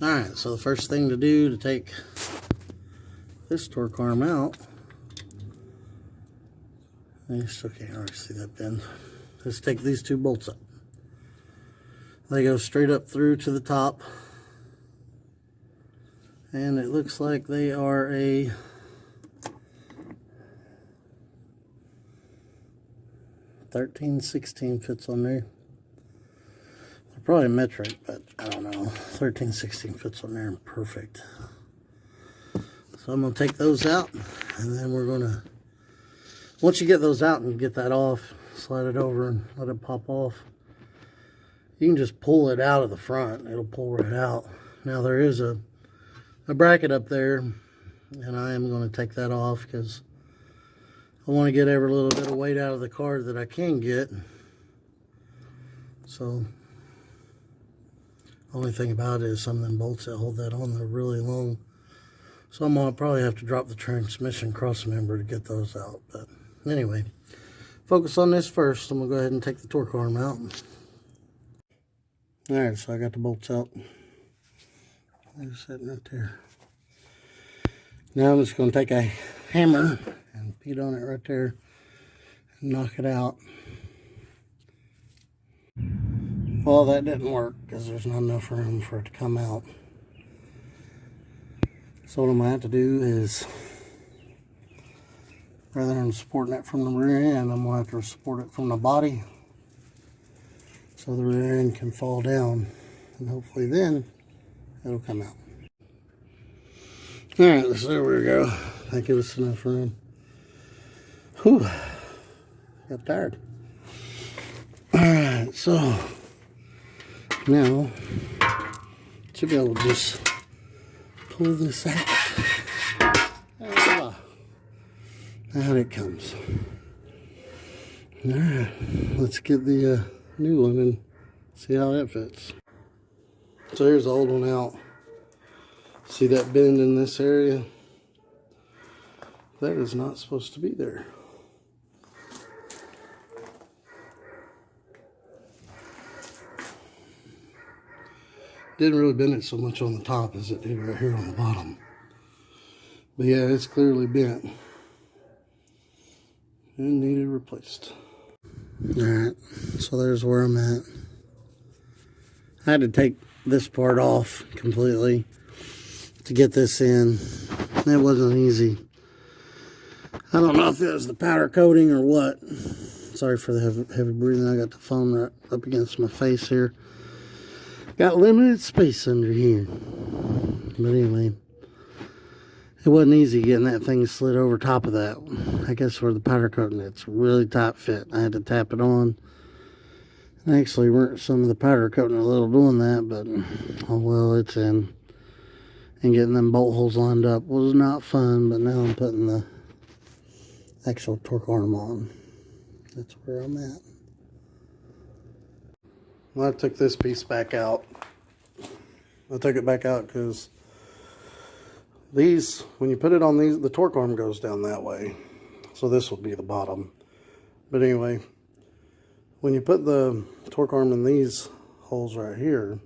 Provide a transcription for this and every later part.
Alright, so the first thing to do to take this torque arm out, you still can't really see that bend, is take these two bolts up. They go straight up through to the top, and it looks like they are a 13/16 fits on there. They're probably metric, but I don't know. 13/16 fits on there, perfect. So I'm going to take those out, and then we're going to, once you get those out and get that off, slide it over and let it pop off. You can just pull it out of the front. It'll pull right out. Now there is a bracket up there, and I am going to take that off because I want to get every little bit of weight out of the car that I can get. So only thing about it is some of them bolts that hold that on, they're really long. So I'm going to probably have to drop the transmission cross member to get those out. But anyway, focus on this first. I'm going to go ahead and take the torque arm out. Alright, so I got the bolts out. They're sitting right there. Now I'm just going to take a hammer and beat on it right there and knock it out. Well, that didn't work because there's not enough room for it to come out. So what I'm going to have to do is, rather than supporting it from the rear end, I'm going to have to support it from the body so the rear end can fall down, and hopefully then it'll come out. Alright, so there we go. That gives us enough room. Whew, got tired. Alright, so now should be able to just pull this out. Out it comes. Alright, let's get the new one and see how that fits. So here's the old one out. See that bend in this area? That is not supposed to be there. Didn't really bend it so much on the top as it did right here on the bottom. But yeah, it's clearly bent and needed replaced. Alright, so there's where I'm at. I had to take this part off completely to get this in. It wasn't easy. I don't know if it was the powder coating or what. Sorry for the heavy breathing. I got the phone right up against my face here. Got limited space under here. But anyway, it wasn't easy getting that thing slid over top of that. I guess where the powder coating, it's really tight fit. I had to tap it on. I actually burnt some of the powder coating a little doing that, but oh well, it's in. And getting them bolt holes lined up was not fun, but now I'm putting the actual torque arm on. That's where I'm at. Well, I took this piece back out. I took it back out because these, when you put it on these, the torque arm goes down that way. So this will be the bottom. But anyway, when you put the torque arm in these holes right here,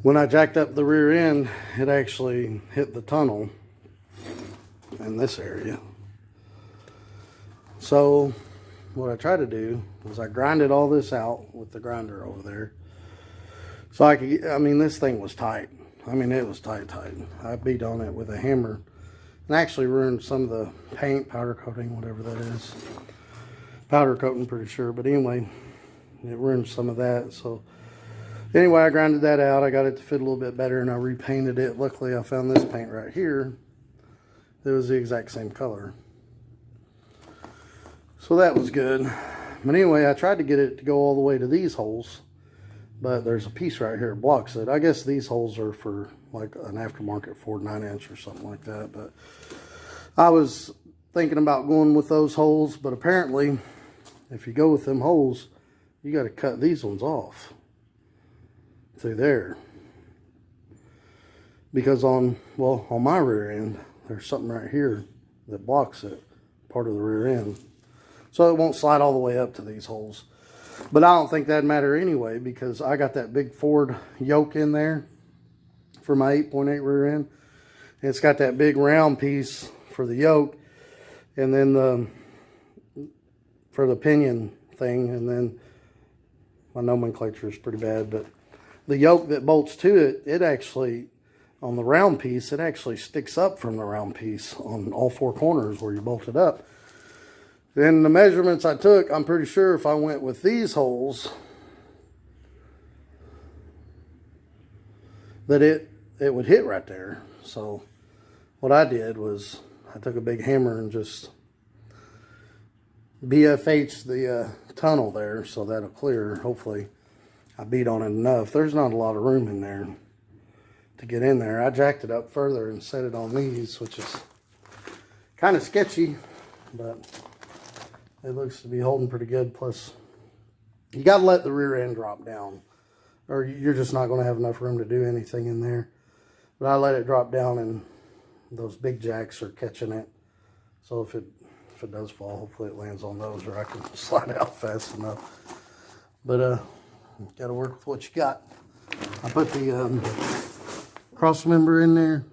when I jacked up the rear end, it actually hit the tunnel in this area. So what I tried to do was I grinded all this out with the grinder over there. So I could, I mean, this thing was tight. I mean, it was tight. I beat on it with a hammer and actually ruined some of the paint, powder coating, whatever that is. Powder coating, pretty sure. But anyway, it ruined some of that. So anyway, I grinded that out. I got it to fit a little bit better and I repainted it. Luckily, I found this paint right here. It was the exact same color. So that was good. But anyway, I tried to get it to go all the way to these holes, but there's a piece right here that blocks it. I guess these holes are for like an aftermarket Ford 9-inch or something like that. But I was thinking about going with those holes, but apparently if you go with them holes, you got to cut these ones off through there. Because on my rear end, there's something right here that blocks it, part of the rear end. So it won't slide all the way up to these holes. But I don't think that'd matter anyway, because I got that big Ford yoke in there for my 8.8 rear end. It's got that big round piece for the yoke, and then for the pinion thing, and then my nomenclature is pretty bad, but the yoke that bolts to it, it actually, on the round piece, it actually sticks up from the round piece on all four corners where you bolt it up. Then the measurements I took, I'm pretty sure if I went with these holes, that it would hit right there. So what I did was I took a big hammer and just BFH the tunnel there so that'll clear. Hopefully I beat on it enough. There's not a lot of room in there to get in there. I jacked it up further and set it on these, which is kind of sketchy, but it looks to be holding pretty good. Plus, you got to let the rear end drop down, or you're just not going to have enough room to do anything in there. But I let it drop down, and those big jacks are catching it. So if it does fall, hopefully it lands on those, or I can slide out fast enough. But got to work with what you got. I put the cross member in there.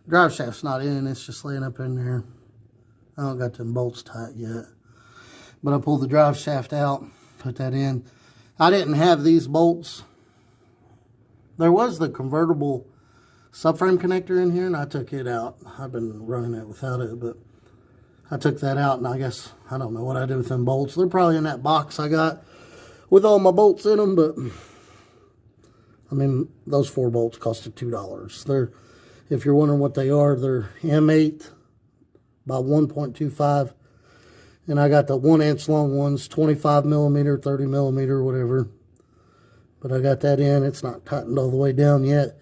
Drive shaft's not in; it's just laying up in there. I don't got them bolts tight yet. But I pulled the drive shaft out, put that in. I didn't have these bolts. There was the convertible subframe connector in here, and I took it out. I've been running it without it, but I took that out, and I guess, I don't know what I did with them bolts. They're probably in that box I got with all my bolts in them, but I mean, those 4 bolts costed $2. They're, if you're wondering what they are, they're M8 by 1.25, and I got the 1-inch long ones, 25 millimeter, 30 millimeter, whatever. But I got that in. It's not tightened all the way down yet,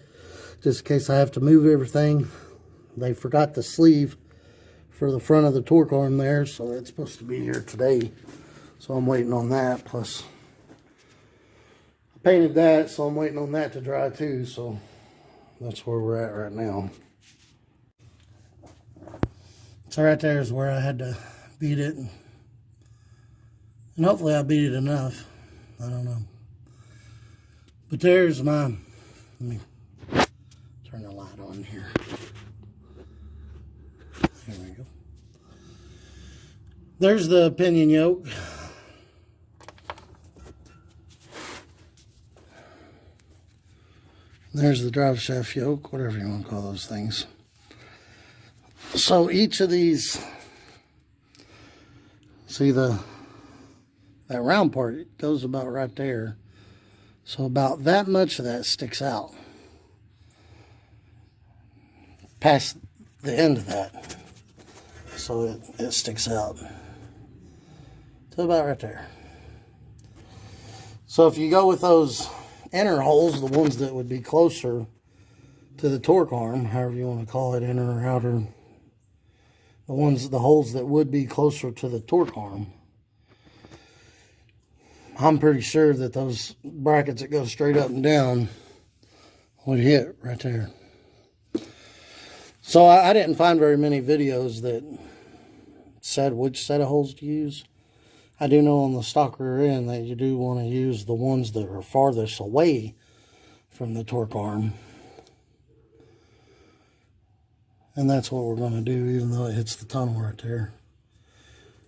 just in case I have to move everything. They forgot the sleeve for the front of the torque arm there, so it's supposed to be here today. So I'm waiting on that. Plus, I painted that, so I'm waiting on that to dry too. So that's where we're at right now. So right there is where I had to beat it. And hopefully I beat it enough. I don't know. But there's my, let me turn the light on here. There we go. There's the pinion yoke. There's the drive shaft yoke, whatever you want to call those things. So each of these, see that round part, it goes about right there. So about that much of that sticks out past the end of that. So it sticks out to about right there. So if you go with those inner holes, the ones that would be closer to the torque arm, however you want to call it, inner or outer, the holes that would be closer to the torque arm, I'm pretty sure that those brackets that go straight up and down would hit right there. So I didn't find very many videos that said which set of holes to use. I do know on the stock rear end that you do want to use the ones that are farthest away from the torque arm. And that's what we're going to do, even though it hits the tunnel right there.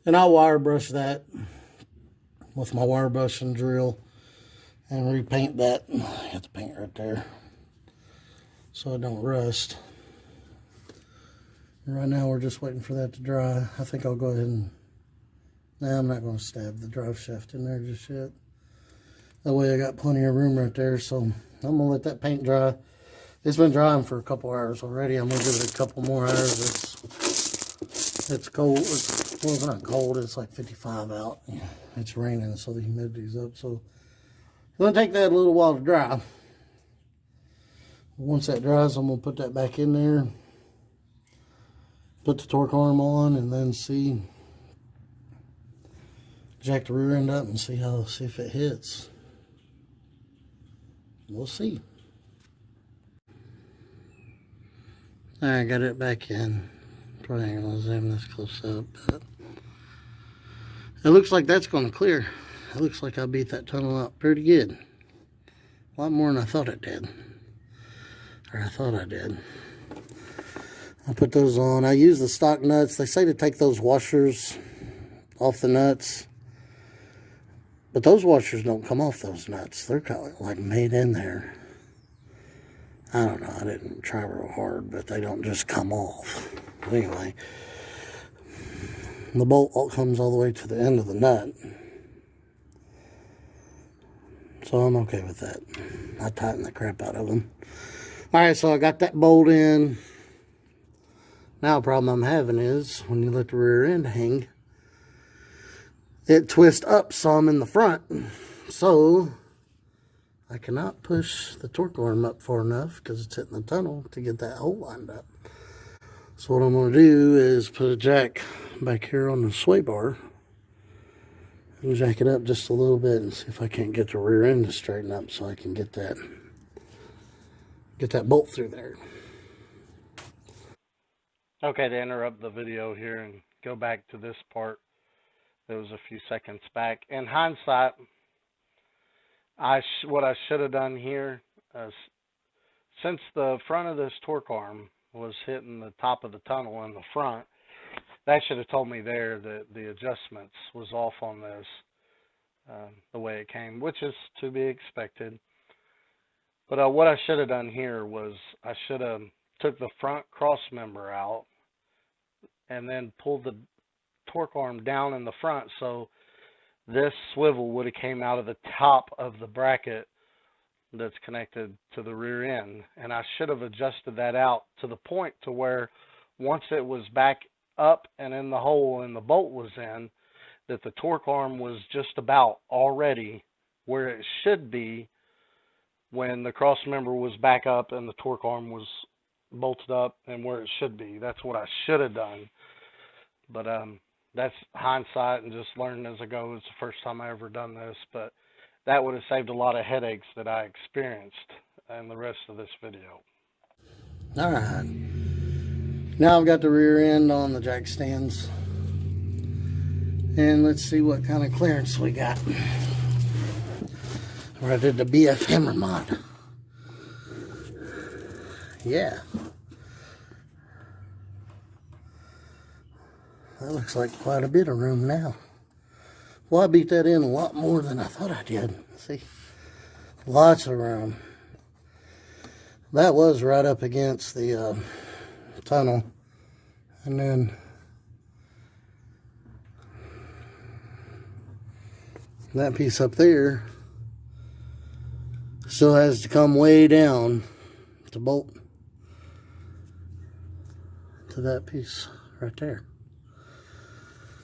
And I'll wire brush that with my wire brush and drill and repaint that. I got the paint right there so it don't rust. And right now we're just waiting for that to dry. I think I'll go ahead and, I'm not going to stab the drive shaft in there just yet. That way I got plenty of room right there, so I'm going to let that paint dry. It's been drying for a couple hours already. I'm going to give it a couple more hours. It's cold. Well, it's not cold. It's like 55 out. Yeah, it's raining, so the humidity's up. So it's going to take that a little while to dry. Once that dries, I'm going to put that back in there. Put the torque arm on, and then see. Jack the rear end up and see if it hits. We'll see. I got it back in. Probably ain't gonna zoom this close up, but it looks like that's gonna clear. it looks like I beat that tunnel out pretty good. A lot more than I thought it did. Or I thought I did. I put those on. I use the stock nuts. They say to take those washers off the nuts. But those washers don't come off those nuts. They're kind of like made in there. I don't know. I didn't try real hard, but they don't just come off. Anyway, the bolt comes all the way to the end of the nut. So I'm okay with that. I tighten the crap out of them. Alright, so I got that bolt in. Now the problem I'm having is when you let the rear end hang, it twists up some in the front. So I cannot push the torque arm up far enough because it's hitting the tunnel to get that hole lined up. So what I'm going to do is put a jack back here on the sway bar and jack it up just a little bit and see if I can't get the rear end to straighten up so I can get that bolt through there. Okay, to interrupt the video here and go back to this part that was a few seconds back. In hindsight, what I should have done here, since the front of this torque arm was hitting the top of the tunnel in the front, that should have told me there that the adjustments was off on this, the way it came, which is to be expected. But what I should have done here was I should have took the front cross member out and then pulled the torque arm down in the front, so this swivel would have came out of the top of the bracket that's connected to the rear end. And I should have adjusted that out to the point to where once it was back up and in the hole and the bolt was in, that the torque arm was just about already where it should be when the cross member was back up and the torque arm was bolted up and where it should be. That's what I should have done. But that's hindsight and just learning as I go. It's the first time I ever done this, but that would have saved a lot of headaches that I experienced in the rest of this video. All right. Now I've got the rear end on the jack stands. And let's see what kind of clearance we got. Or I did the BF hammer mod. Yeah. That looks like quite a bit of room now. Well, I beat that in a lot more than I thought I did. See? Lots of room. That was right up against the tunnel. And then that piece up there still has to come way down to bolt to that piece right there.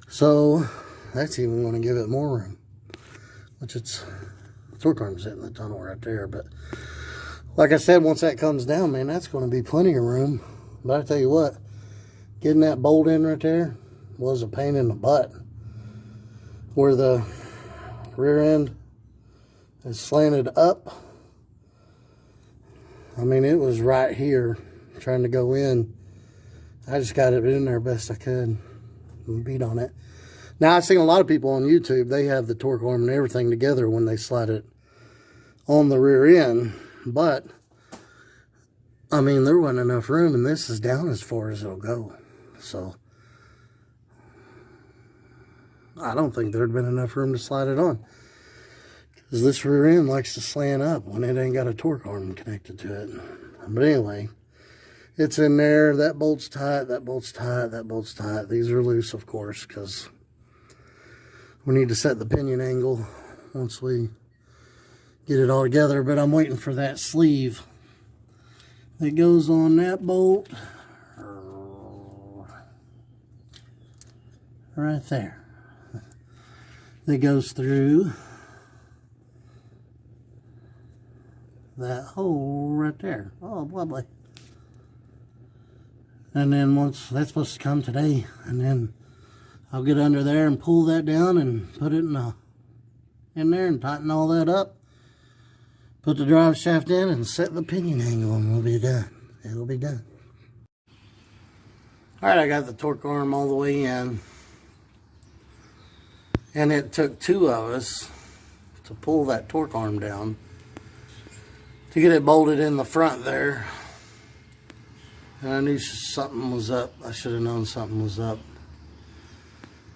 So that's even going to give it more room, which it's torque arm's hitting the tunnel right there. But like I said, once that comes down, man, that's going to be plenty of room. But I tell you what, getting that bolt in right there was a pain in the butt. Where the rear end is slanted up, I mean, it was right here trying to go in. I just got it in there best I could and beat on it. Now, I've seen a lot of people on YouTube, they have the torque arm and everything together when they slide it on the rear end. But, I mean, there wasn't enough room, and this is down as far as it'll go. So, I don't think there'd been enough room to slide it on. Because this rear end likes to slant up when it ain't got a torque arm connected to it. But anyway, it's in there. That bolt's tight, that bolt's tight, that bolt's tight. These are loose, of course, because we need to set the pinion angle once we get it all together. But I'm waiting for that sleeve that goes on that bolt right there. That goes through that hole right there. Oh, lovely. And then once that's supposed to come today, and then I'll get under there and pull that down and put it in there and tighten all that up. Put the drive shaft in and set the pinion angle, and we'll be done. It'll be done. All right, I got the torque arm all the way in. And it took two of us to pull that torque arm down to get it bolted in the front there. And I knew something was up. I should have known something was up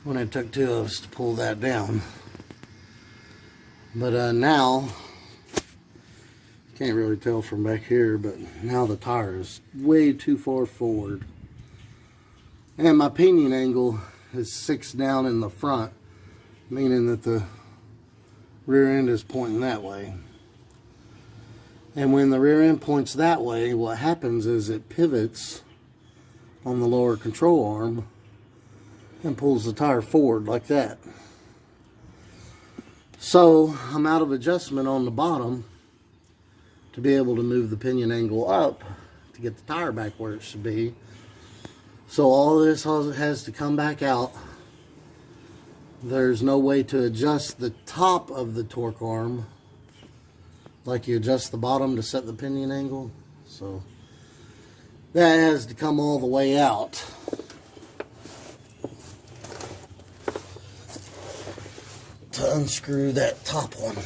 when it took two of us to pull that down. But now, can't really tell from back here, but now the tire is way too far forward. And my pinion angle is 6 down in the front, meaning that the rear end is pointing that way. And when the rear end points that way, what happens is it pivots on the lower control arm and pulls the tire forward like that. So I'm out of adjustment on the bottom to be able to move the pinion angle up to get the tire back where it should be. So all this has to come back out. There's no way to adjust the top of the torque arm like you adjust the bottom to set the pinion angle. So that has to come all the way out. To unscrew that top one.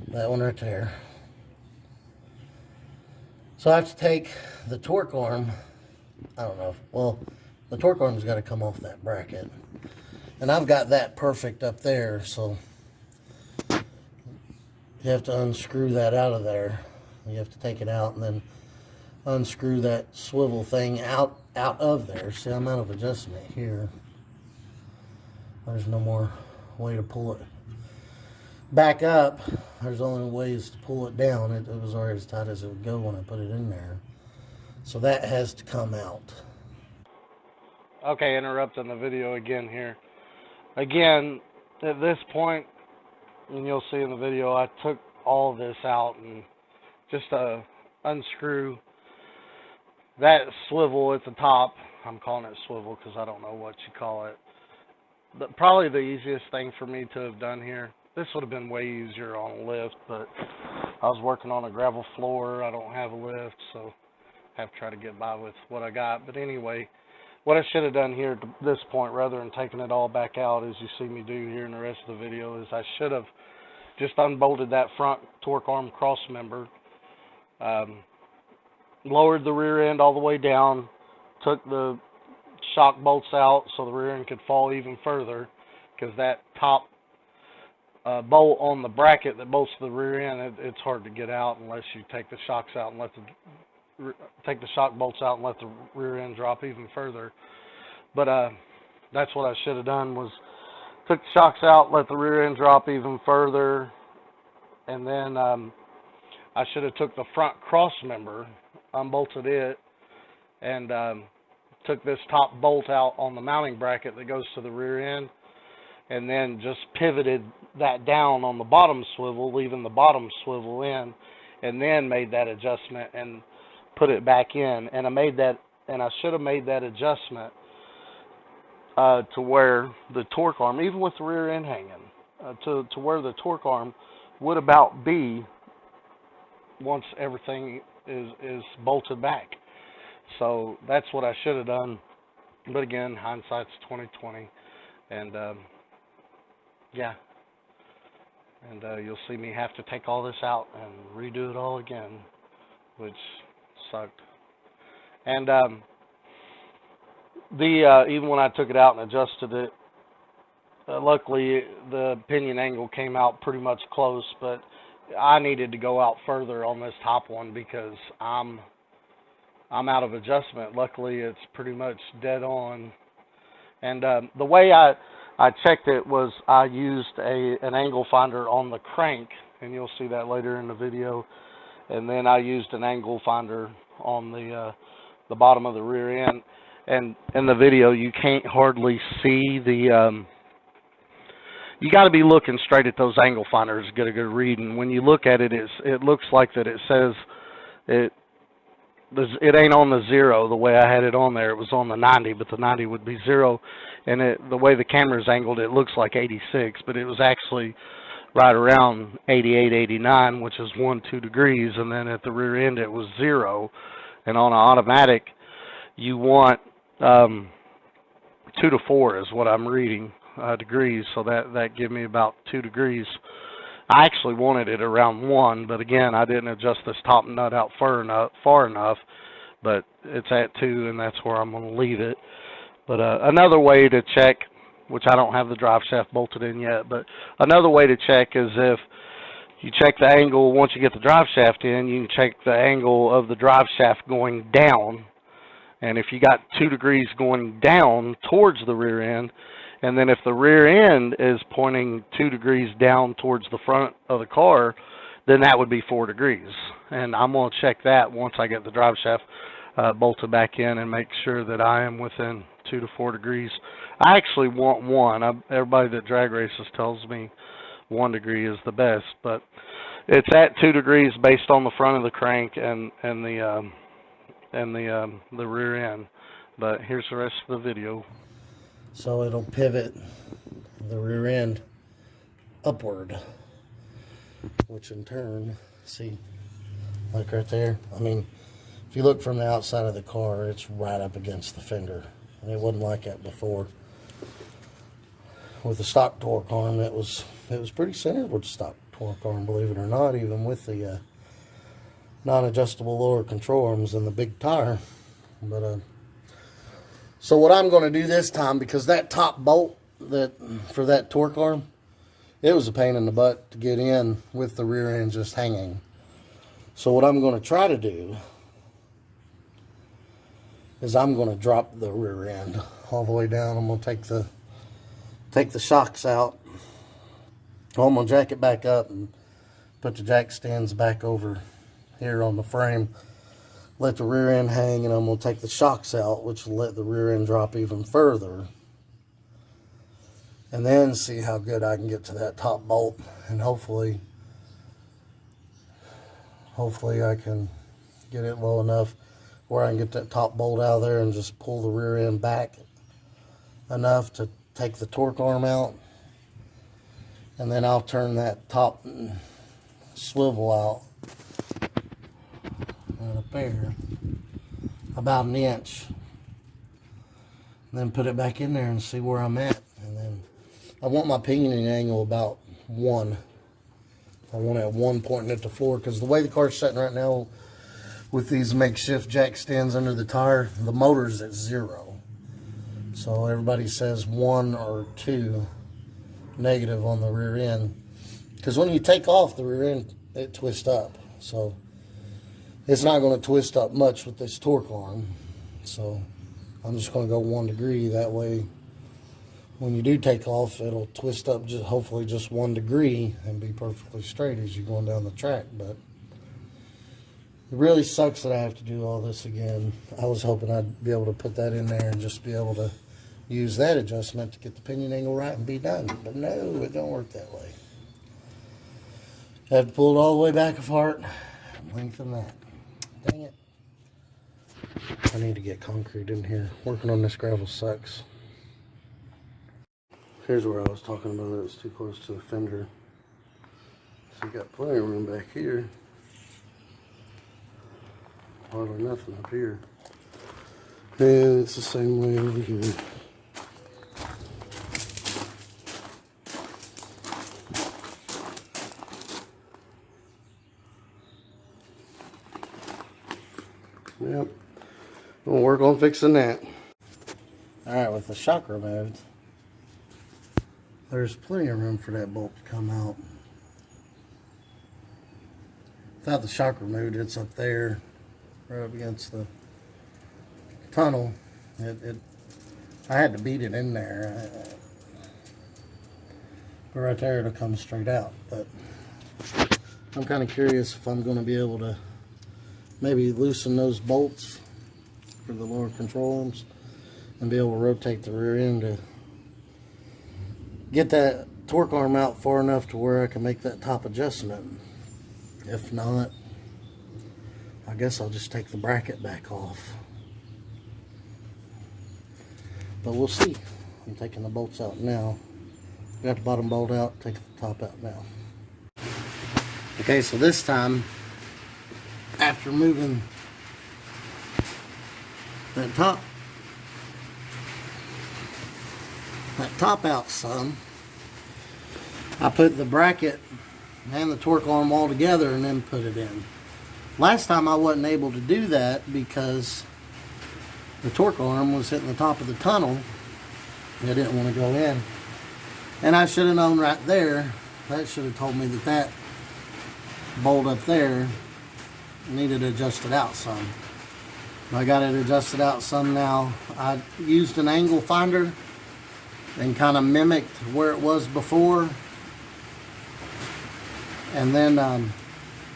That one right there. So I have to take the torque arm, I don't know, well, the torque arm's got to come off that bracket. And I've got that perfect up there, so you have to unscrew that out of there. You have to take it out and then unscrew that swivel thing out of there. See, I'm out of adjustment here. There's no more way to pull it back up. There's only ways to pull it down. It was already as tight as it would go when I put it in there. So that has to come out. Okay, interrupting the video again here. Again, at this point, and you'll see in the video, I took all this out and just unscrew that swivel at the top. I'm calling it swivel because I don't know what you call it. Probably the easiest thing for me to have done here. This would have been way easier on a lift, but I was working on a gravel floor. I don't have a lift, so I have to try to get by with what I got. But anyway, what I should have done here at this point, rather than taking it all back out as you see me do here in the rest of the video, is I should have just unbolted that front torque arm cross member, lowered the rear end all the way down, took the shock bolts out so the rear end could fall even further, because that top bolt on the bracket that bolts to the rear end, it's hard to get out unless you take the shocks out and let take the shock bolts out and let the rear end drop even further. But that's what I should have done, was took the shocks out, let the rear end drop even further, and then I should have took the front cross member, unbolted it, and took this top bolt out on the mounting bracket that goes to the rear end, and then just pivoted that down on the bottom swivel, leaving the bottom swivel in, and then made that adjustment and put it back in. And I should have made that adjustment to where the torque arm, even with the rear end hanging, to where the torque arm would about be once everything is bolted back. So that's what I should have done. But again, hindsight's 20/20, and yeah, and you'll see me have to take all this out and redo it all again, which sucked. And even when I took it out and adjusted it, luckily the pinion angle came out pretty much close, but I needed to go out further on this top one because I'm out of adjustment. Luckily it's pretty much dead on. And the way I checked it was I used an angle finder on the crank, and you'll see that later in the video. And then I used an angle finder on the bottom of the rear end. And in the video, you can't hardly see the. You got to be looking straight at those angle finders to get a good read. And when you look at it, it looks like that it says it ain't on the 0 the way I had it on there. It was on the 90, but the 90 would be 0. And the way the camera's angled, it looks like 86, but it was actually right around 88, 89, which is 1-2 degrees. And then at the rear end, it was 0. And on an automatic, you want 2 to 4 is what I'm reading. degrees, so that gave me about 2 degrees. I actually wanted it around 1, but again, I didn't adjust this top nut out far enough, but it's at 2, and that's where I'm going to leave it. But another way to check, which I don't have the drive shaft bolted in yet, but another way to check is if you check the angle, once you get the drive shaft in, you can check the angle of the drive shaft going down. And if you got 2 degrees going down towards the rear end, and then if the rear end is pointing 2 degrees down towards the front of the car, then that would be 4 degrees. And I'm going to check that once I get the drive shaft bolted back in and make sure that I am within 2 to 4 degrees. I actually want 1. Everybody that drag races tells me 1 degree is the best, but it's at 2 degrees based on the front of the crank and the rear end. But here's the rest of the video. So it'll pivot the rear end upward, which in turn, see, like right there, I mean, if you look from the outside of the car, it's right up against the fender. And it wasn't like that before. With the stock torque arm, it was pretty centered with stock torque arm, believe it or not, even with the non-adjustable lower control arms and the big tire. But so what I'm going to do this time, because that top bolt for that torque arm, it was a pain in the butt to get in with the rear end just hanging. So what I'm going to try to do is I'm going to drop the rear end all the way down. I'm going to take the shocks out. I'm going to jack it back up and put the jack stands back over here on the frame. Let the rear end hang, and I'm going to take the shocks out, which will let the rear end drop even further. And then see how good I can get to that top bolt. And hopefully I can get it low enough where I can get that top bolt out of there and just pull the rear end back enough to take the torque arm out. And then I'll turn that top swivel out right up there about 1 inch. And then put it back in there and see where I'm at. And then I want my pinioning angle about 1. I want it at 1 pointing at the floor, because the way the car's sitting right now with these makeshift jack stands under the tire, the motor's at 0. So everybody says 1 or 2 negative on the rear end, because when you take off the rear end, it twists up. So it's not going to twist up much with this torque arm. So I'm just going to go 1 degree. That way when you do take off, it'll twist up hopefully just 1 degree and be perfectly straight as you're going down the track. But it really sucks that I have to do all this again. I was hoping I'd be able to put that in there and just be able to use that adjustment to get the pinion angle right and be done. But no, it don't work that way. I have to pull it all the way back apart and lengthen that. Dang it. I need to get concrete in here. Working on this gravel sucks. Here's where I was talking about. It was too close to the fender. So you got plenty of room back here. Hardly nothing up here. And it's the same way over here. Yep. We'll work on fixing that. Alright, with the shock removed, there's plenty of room for that bolt to come out. Without the shock removed, it's up there, right up against the tunnel. I had to beat it in there. But right there, it'll come straight out. But I'm kind of curious if I'm going to be able to maybe loosen those bolts for the lower control arms and be able to rotate the rear end to get that torque arm out far enough to where I can make that top adjustment. If not, I guess I'll just take the bracket back off. But we'll see. I'm taking the bolts out now. Got the bottom bolt out, take the top out now. Okay, so this time, after moving that top that top out some, I put the bracket and the torque arm all together and then put it in. Last time I wasn't able to do that because the torque arm was hitting the top of the tunnel. I didn't want to go in. And I should have known right there. That should have told me that that bolt up there needed adjusted out some. I got it adjusted out some now. I used an angle finder and kind of mimicked where it was before. And then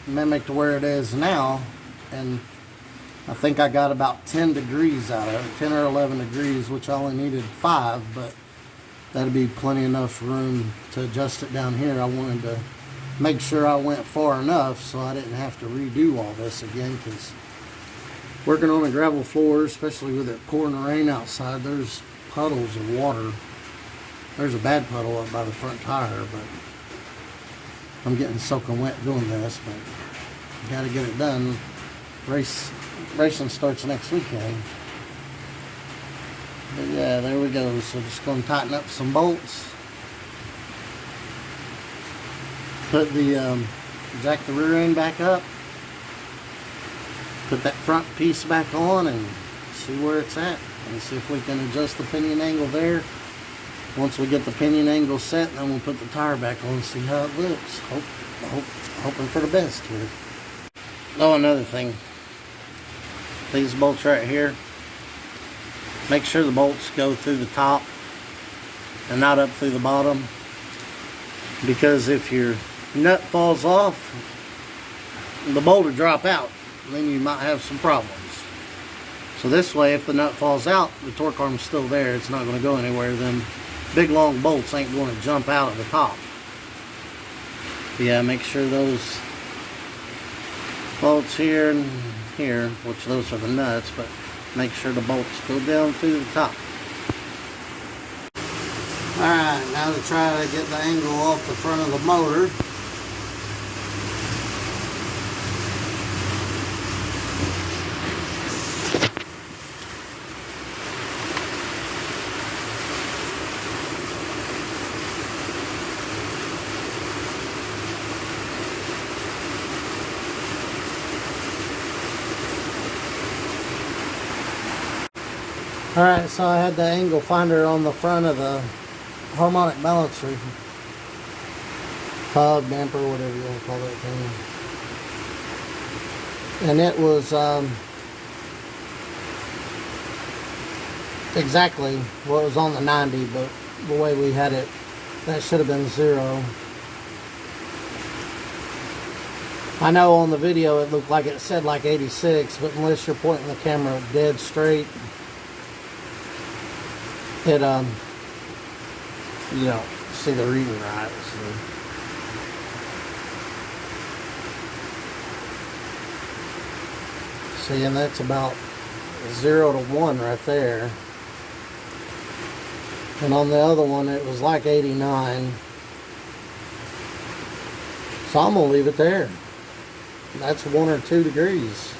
mimicked where it is now. And I think I got about 10 degrees out of it, 10 or 11 degrees, which I only needed 5, but that'd be plenty enough room to adjust it down here. I wanted to make sure I went far enough so I didn't have to redo all this again, because working on a gravel floor, especially with it pouring rain outside, there's puddles of water. There's a bad puddle up by the front tire, but I'm getting soaking wet doing this, but got to get it done. Racing starts next weekend. But yeah, there we go. So just going to tighten up some bolts. Put the jack the rear end back up. Put that front piece back on and see where it's at. And see if we can adjust the pinion angle there. Once we get the pinion angle set, then we'll put the tire back on and see how it looks. Hoping for the best here. Oh, another thing. These bolts right here, make sure the bolts go through the top and not up through the bottom, because if your nut falls off, the bolt will drop out, then you might have some problems. So this way, if the nut falls out, the torque arm's still there, it's not going to go anywhere. Then big long bolts ain't going to jump out at the top. But yeah, make sure those bolts here and here, which those are the nuts, but make sure the bolts go down through the top. Alright, now to try to get the angle off the front of the motor. Alright, so I had the angle finder on the front of the harmonic balancer, hub, damper, whatever you want to call that thing. And it was exactly what was on the 90, but the way we had it, that should have been 0. I know on the video it looked like it said like 86, but unless you're pointing the camera dead straight, it you don't see the reading right. See, and that's about 0 to 1 right there. And on the other one it was like 89. So I'm gonna leave it there. That's 1 or 2 degrees.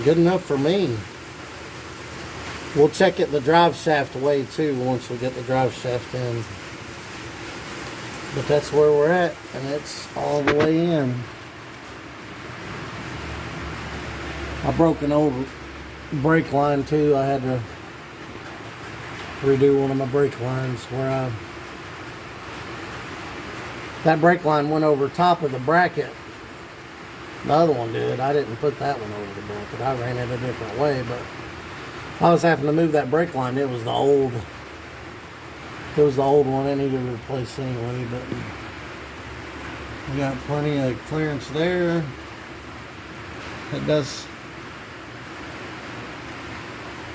Good enough for me. We'll check it the drive shaft way too once we get the drive shaft in. But that's where we're at, and it's all the way in. I broke an old brake line too. I had to redo one of my brake lines where that brake line went over top of the bracket. The other one did. I didn't put that one over the bracket. I ran it a different way, but I was having to move that brake line. It was the old one. I needed to replace anyway, but we got plenty of clearance there. It does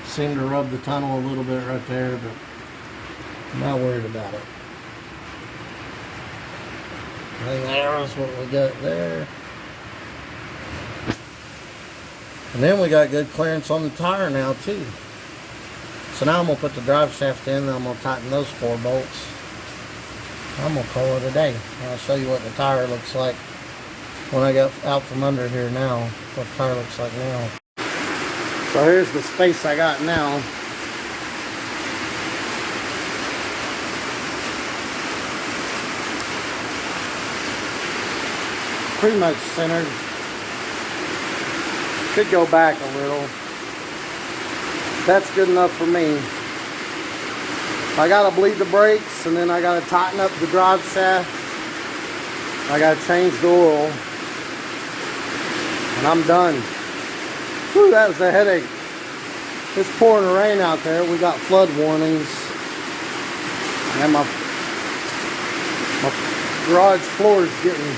seem to rub the tunnel a little bit right there, but I'm not worried about it. And there's what we got there. And then we got good clearance on the tire now too. So now I'm going to put the drive shaft in, and I'm going to tighten those 4 bolts. I'm going to call it a day. And I'll show you what the tire looks like when I get out from under here now. What the tire looks like now. So here's the space I got now. pretty much centered. Could go back a little. That's good enough for me. I gotta bleed the brakes, and then I gotta tighten up the drive shaft. I gotta change the oil, and I'm done. Whew, that was a headache. It's pouring rain out there. We got flood warnings, and my garage floor is getting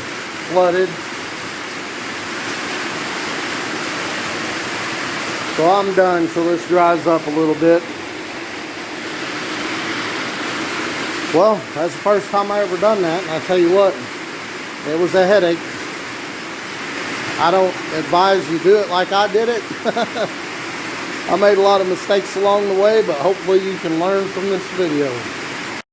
flooded. So I'm done till this dries up a little bit. Well, that's the first time I ever done that, and I tell you what, it was a headache. I don't advise you do it like I did it. I made a lot of mistakes along the way, but hopefully you can learn from this video.